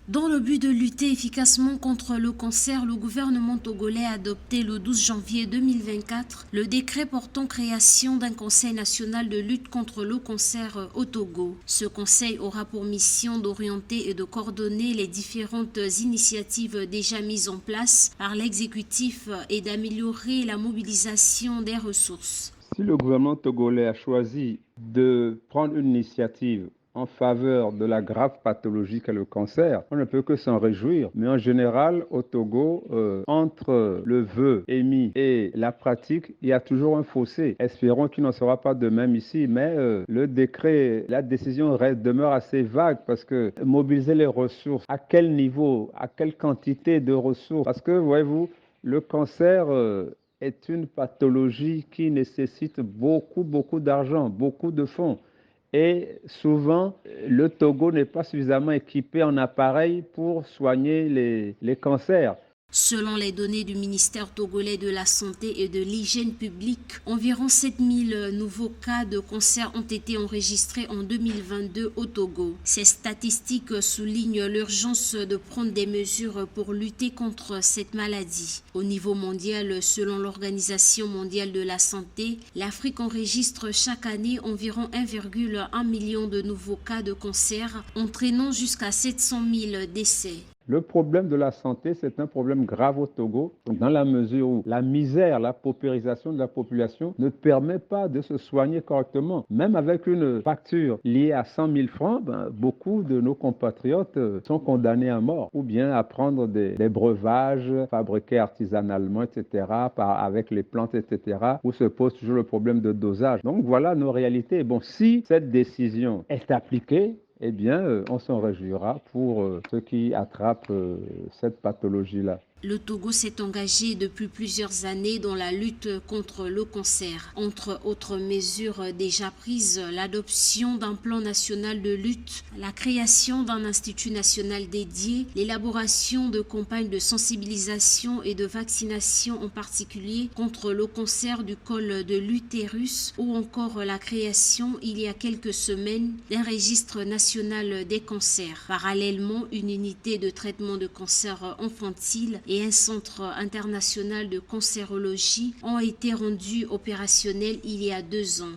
Dans le but de lutter efficacement contre le cancer, le gouvernement togolais a adopté le 12 janvier 2024 le décret portant création d'un conseil national de lutte contre le cancer au Togo. Ce conseil aura pour mission d'orienter et de coordonner les différentes initiatives déjà mises en place par l'exécutif et d'améliorer la mobilisation des ressources. Si le gouvernement togolais a choisi de prendre une initiative en faveur de la grave pathologie qu'est le cancer, on ne peut que s'en réjouir. Mais en général, au Togo, entre le vœu émis et la pratique, il y a toujours un fossé. Espérons qu'il n'en sera pas de même ici, mais le décret, la décision demeure assez vague parce que mobiliser les ressources, à quel niveau, à quelle quantité de ressources? Parce que, voyez-vous, le cancer est une pathologie qui nécessite beaucoup d'argent, beaucoup de fonds. Et souvent, le Togo n'est pas suffisamment équipé en appareils pour soigner les cancers. Selon les données du ministère togolais de la Santé et de l'Hygiène publique, environ 7000 nouveaux cas de cancer ont été enregistrés en 2022 au Togo. Ces statistiques soulignent l'urgence de prendre des mesures pour lutter contre cette maladie. Au niveau mondial, selon l'Organisation mondiale de la santé, l'Afrique enregistre chaque année environ 1,1 million de nouveaux cas de cancer, entraînant jusqu'à 700 000 décès. Le problème de la santé, c'est un problème grave au Togo, dans la mesure où la misère, la paupérisation de la population ne permet pas de se soigner correctement. Même avec une facture liée à 100 000 francs, beaucoup de nos compatriotes sont condamnés à mort, ou bien à prendre des breuvages fabriqués artisanalement, etc., avec les plantes, etc., où se pose toujours le problème de dosage. Donc voilà nos réalités. Bon, si cette décision est appliquée, eh bien, on s'en réjouira pour ceux qui attrapent cette pathologie-là. Le Togo s'est engagé depuis plusieurs années dans la lutte contre le cancer. Entre autres mesures déjà prises, l'adoption d'un plan national de lutte, la création d'un institut national dédié, l'élaboration de campagnes de sensibilisation et de vaccination en particulier contre le cancer du col de l'utérus ou encore la création il y a quelques semaines d'un registre national des cancers. Parallèlement, une unité de traitement de cancer infantile et un centre international de cancérologie ont été rendus opérationnels il y a 2 ans.